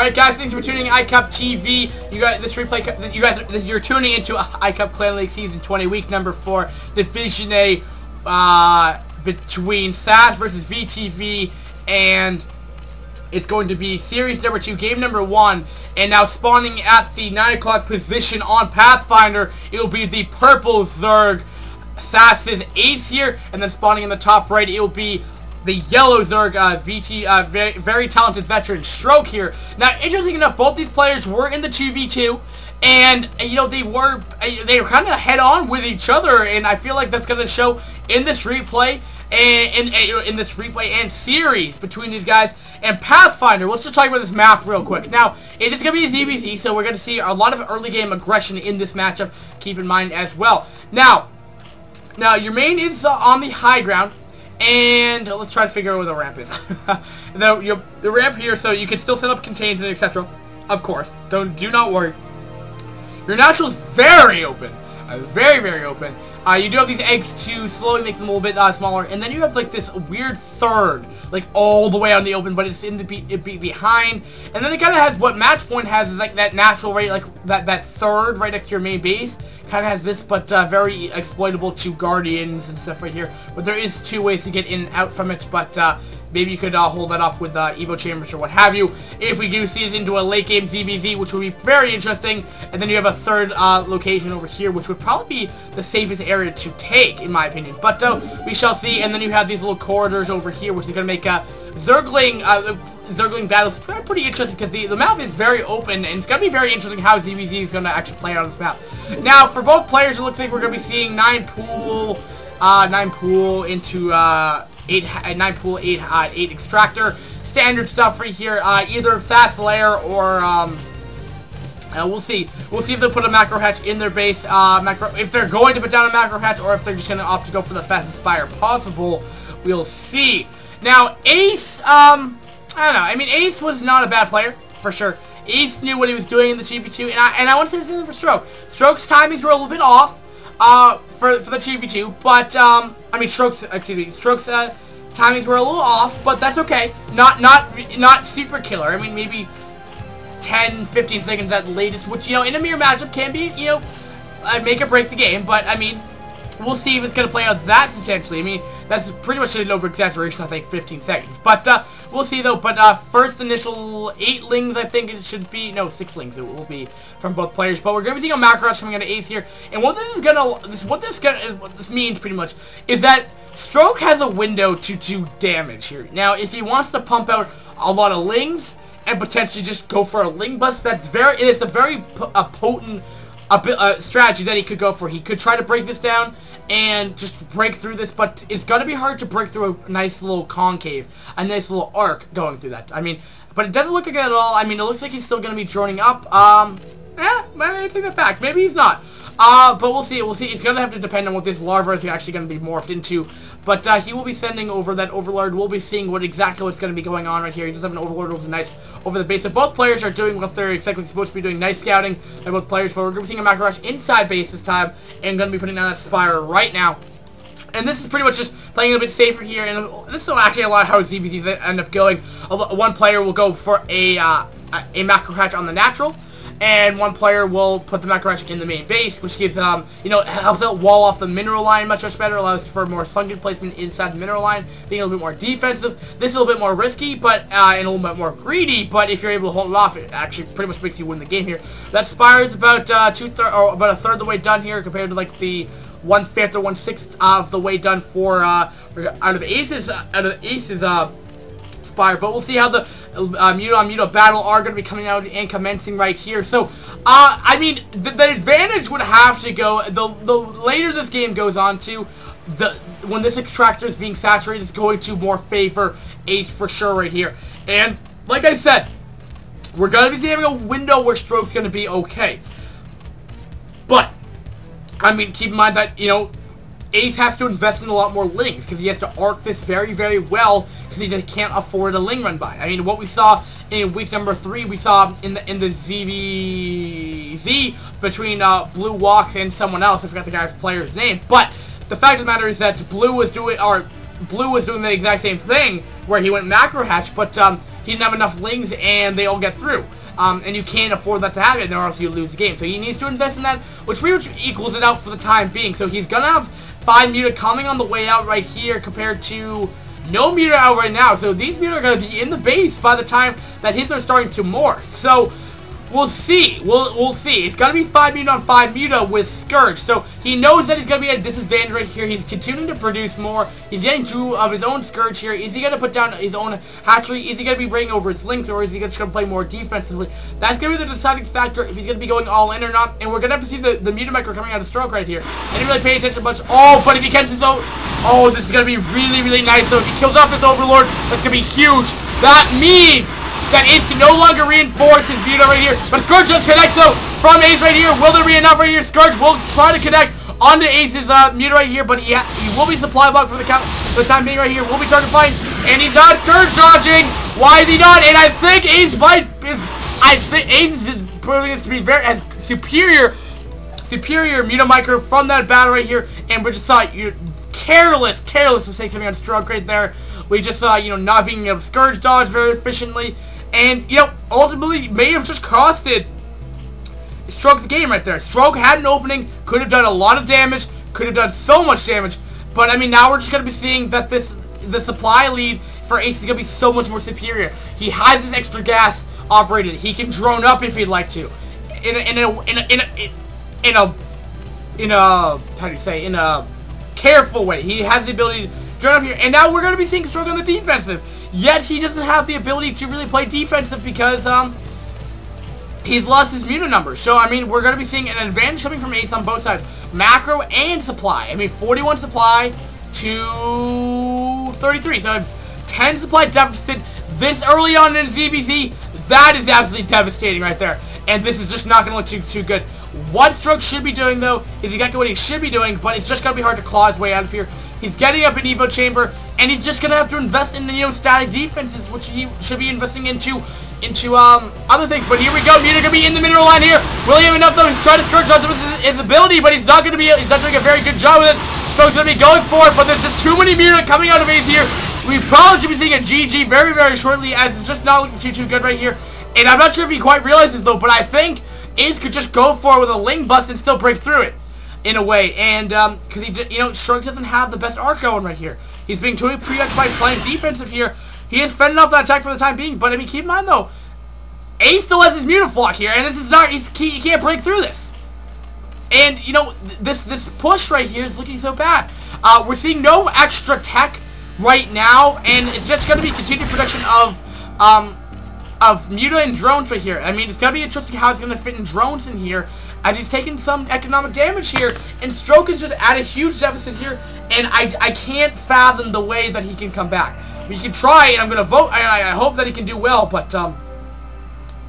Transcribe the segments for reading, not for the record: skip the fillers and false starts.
Alright guys, thanks for tuning in iCup TV. You guys, you're tuning into iCup Clan League Season 20, Week number 4, Division A, between SAS versus vTv, and it's going to be Series number 2, Game number 1, and now spawning at the 9 o'clock position on Pathfinder, it will be the purple Zerg, Sas's Ace here, and then spawning in the top right, it will be the yellow Zerg, very talented veteran stroke here. Now, interesting enough, both these players were in the 2v2, and you know they were kind of head on with each other, and I feel like that's going to show in this replay and series between these guys. And Pathfinder, let's just talk about this map real quick. Now, it is going to be a ZBZ, so we're going to see a lot of early game aggression in this matchup. Keep in mind as well. Now your main is on the high ground. And let's try to figure out where the ramp is. The ramp here, so you can still set up contains and etc. Of course, do not worry. Your natural is very open, very open. You do have these eggs to slowly make them a little bit smaller, and then you have like this weird third, like all the way on the open, but it's in the behind. And then it kind of has what match point has is like that natural right, like that third right next to your main base. Kind of has this, but very exploitable to Guardians and stuff right here. But there is 2 ways to get in and out from it, but maybe you could hold that off with Evo Chambers or what have you. If we do see it into a late game ZBZ, which would be very interesting. And then you have a third location over here, which would probably be the safest area to take, in my opinion. But we shall see. And then you have these little corridors over here, which is going to make Zergling battles pretty interesting because the map is very open, and it's going to be very interesting how ZBZ is going to actually play on this map. Now, for both players, it looks like we're going to be seeing 9 pool into 9 pool, 8 extractor. Standard stuff right here, either fast layer or we'll see. We'll see if they put a macro hatch in their base, if they're going to put down a macro hatch, or if they're just going to opt to go for the fastest spire possible. We'll see. Now, Ace, I don't know. I mean, Ace was not a bad player, for sure. Ace knew what he was doing in the 2v2, and I want to say the same for Stroke. Stroke's timings were a little bit off for the 2v2, but, I mean, Stroke's timings were a little off, but that's okay. Not super killer. I mean, maybe 10, 15 seconds at the latest, which, you know, in a mirror matchup can be, you know, make or break the game, but, I mean, we'll see if it's going to play out that substantially. I mean, that's pretty much an over-exaggeration, I think, 15 seconds. But, we'll see, though. But, first initial 8 lings, I think it should be. No, 6 lings it will be from both players. But we're going to be seeing a macro rush coming out of Ace here. And what this is going to, what this means, pretty much, is that Stroke has a window to do damage here. Now, if he wants to pump out a lot of lings and potentially just go for a ling bust, it's a very potent strategy that he could go for. He could try to break this down and just break through this, but it's gonna be hard to break through a nice little concave, a nice little arc going through that. I mean, but it doesn't look like it at all. I mean, it looks like he's still gonna be droning up. Maybe I take that back. Maybe he's not. But we'll see. We'll see. It's gonna have to depend on what this larva is actually gonna be morphed into. But he will be sending over that overlord. We'll be seeing exactly what's gonna be going on right here. He does have an overlord over the base. So both players are doing what they're exactly supposed to be doing. Nice scouting by both players. But we're gonna be seeing a macro rush inside base this time, and gonna be putting down that spire right now. And this is pretty much just playing a little bit safer here. And this is actually a lot of how ZBZs end up going. One player will go for a macro hatch on the natural, and one player will put the macro hatch in the main base, which gives, you know, helps out wall off the mineral line much better, allows for more sunken placement inside the mineral line, being a little bit more defensive. This is a little bit more risky, but, and a little bit more greedy, but if you're able to hold it off, it actually pretty much makes you win the game here. That spire is about, about a third of the way done here, compared to, like, the 1/5 or 1/6 of the way done for, out of Ace's, spire. But we'll see how the Muto battle are going to be coming out and commencing right here. So, I mean, the advantage would have to go, the later this game goes on to, when this extractor is being saturated, is going to more favor Ace for sure right here. And, like I said, we're going to be having a window where Stroke's going to be okay. But, I mean, keep in mind that, you know, Ace has to invest in a lot more lings because he has to arc this very well because he just can't afford a ling run by. I mean, what we saw in week number 3, we saw in the ZVZ between Blue Walks and someone else. I forgot the guy's player's name, but the fact of the matter is that Blue was doing the exact same thing where he went macro hatch, but he didn't have enough lings, and they all get through. And you can't afford that to happen, or else you lose the game. So he needs to invest in that, which pretty much equals it out for the time being. So he's gonna have 5 Muta coming on the way out right here, compared to no Muta out right now. So these Muta are gonna be in the base by the time that his are starting to morph. So we'll see. We'll see. It's gonna be 5 Muta on 5 Muta with Scourge. So he knows that he's gonna be at a disadvantage right here. He's continuing to produce more. He's getting 2 of his own Scourge here. Is he gonna put down his own hatchery? Is he gonna be bringing over its links, or is he just gonna play more defensively? That's gonna be the deciding factor if he's gonna be going all in or not. And we're gonna have to see the Muta Micro coming out of Stroke right here. I didn't really pay attention much. Oh, but if he catches this, oh, this is gonna be really, really nice. So if he kills off this Overlord, that's gonna be huge. That means that Ace can no longer reinforce his Muta right here. But Scourge does connect, so from Ace right here, will there be enough right here? Scourge will try to connect onto Ace's Muta right here, but he will be supply blocked for the time being right here. Will be target flying, and he's not Scourge dodging. Why is he not? And I think Ace Ace is proving this to be very superior Muta Micro from that battle right here, and we just saw careless mistake coming on Stroke right there. We just saw, not being able to Scourge dodge very efficiently. And, ultimately may have just costed Stroke's game right there. Stroke had an opening, could have done a lot of damage, could have done so much damage. But, I mean, now we're just going to be seeing that the supply lead for Ace is going to be so much more superior. He has this extra gas operated. He can drone up if he'd like to. In a careful way. He has the ability to drone up here. And now we're going to be seeing Stroke on the defensive. Yet he doesn't have the ability to really play defensive because he's lost his Muta numbers. So, I mean, we're going to be seeing an advantage coming from Ace on both sides. Macro and supply. I mean, 41 supply to 33. So, 10 supply deficit this early on in ZBZ. That is absolutely devastating right there. And this is just not going to look too good. What Stroke should be doing, though, is exactly what he should be doing, but it's just going to be hard to claw his way out of here. He's getting up an Evo Chamber, and he's just going to have to invest in the static defenses, which he should be investing into other things. But here we go. Muta going to be in the middle line here. Will he have enough, though? He's trying to Scourge dodge with his ability, but he's not doing a very good job with it. Stroke's going to be going for it, but there's just too many Muta coming out of Ace here. We probably should be seeing a GG very, very shortly, as it's just not looking too good right here. And I'm not sure if he quite realizes, though, but I think Ace could just go for it with a Ling Bust and still break through it, in a way. And, because he just, Stroke doesn't have the best arc going right here. He's being totally preoccupied playing defensive here. He is fending off that attack for the time being, but, I mean, keep in mind, though, Ace still has his Mutaflock here, and this is not, he can't break through this. And, this push right here is looking so bad. We're seeing no extra tech right now, and it's just going to be continued production of Muta and drones right here. I mean, it's going to be interesting how it's going to fit in drones in here, as he's taking some economic damage here, and Stroke is just at a huge deficit here, and I can't fathom the way that he can come back. But you can try, and I'm going to vote, I hope that he can do well, but,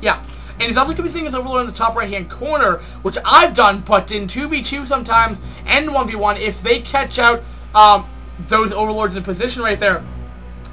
yeah. And he's also going to be seeing his Overlord in the top right-hand corner, which I've done, but in 2v2 sometimes, and 1v1, if they catch out, those Overlords in position right there,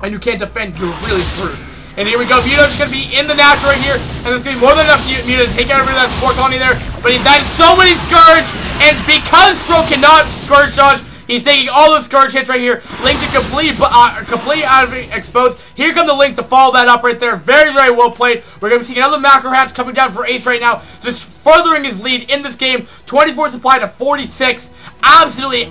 and you can't defend, you're really screwed. And here we go. Muta's going to be in the natural right here. And there's going to be more than enough Muta to take out that support colony there. But he's got so many Scourge. And because Stroke cannot Scourge dodge, he's taking all those Scourge hits right here. Links are complete out of exposed. Here come the Links to follow that up right there. Very, very well played. We're going to be seeing another macro hatch coming down for Ace right now. Just furthering his lead in this game. 24 supply to 46. Absolutely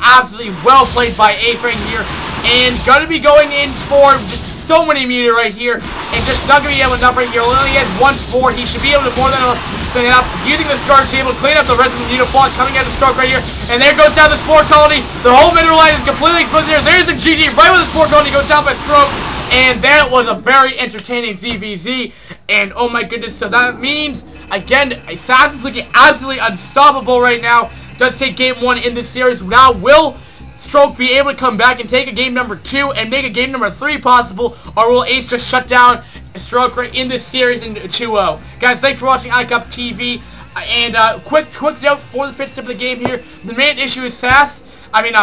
well played by Ace right here. And going to be going in for just so many Muta right here, and just not going to be able enough right here. Only has 1 spore. He should be able to more than clean it up, using the Scourge table to clean up the rest of the Muta Flock coming out of Stroke right here. And there goes down the spore colony. The whole middle line is completely exposed here. There's the GG right when the spore colony goes down by Stroke. And that was a very entertaining ZVZ. And oh my goodness, so that means, again, sas is looking absolutely unstoppable right now. Does take game 1 in this series. Now will Stroke be able to come back and take a game number 2 and make a game number 3 possible, or will Ace just shut down Stroke right in this series in 2-0? Guys, thanks for watching iCup TV. And quick note for the fifth step of the game here. The main issue is sas. I mean,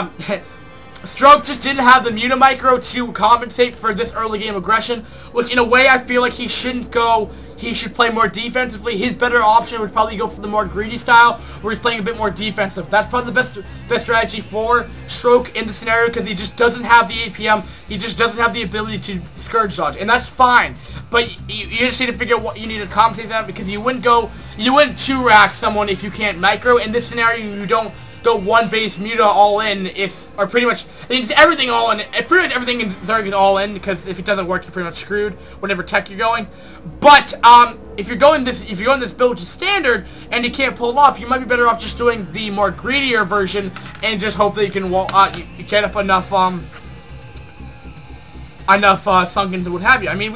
Stroke just didn't have the Muta Micro to compensate for this early game aggression, which in a way I feel like he shouldn't go. He should play more defensively. His better option would probably go for the more greedy style, where he's playing a bit more defensive. That's probably the best strategy for Stroke in the scenario, because he just doesn't have the APM. He just doesn't have the ability to Scourge Dodge, and that's fine. But you just need to figure out what you need to compensate that, because you wouldn't 2-rack someone if you can't micro. In this scenario, you don't go one base Muta all in or pretty much, I mean, it's everything all in. Pretty much everything in Zerg is all in, because if it doesn't work, you're pretty much screwed, whatever tech you're going. But if you're going this build which is standard and you can't pull it off, you might be better off just doing the more greedier version and just hope that you can you get up enough Sunkens and what have you. I mean,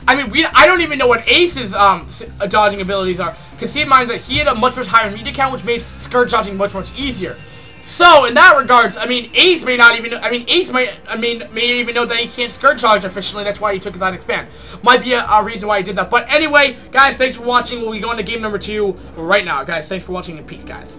I don't even know what Ace's dodging abilities are. Because keep in mind that he had a much higher media count, which made Scourge dodging much easier. So in that regards, I mean, Ace may not even. I mean, Ace may even know that he can't Scourge dodge efficiently. That's why he took that expand. Might be a reason why he did that. But anyway, guys, thanks for watching. We'll be going to game number 2 right now, guys. Thanks for watching and peace, guys.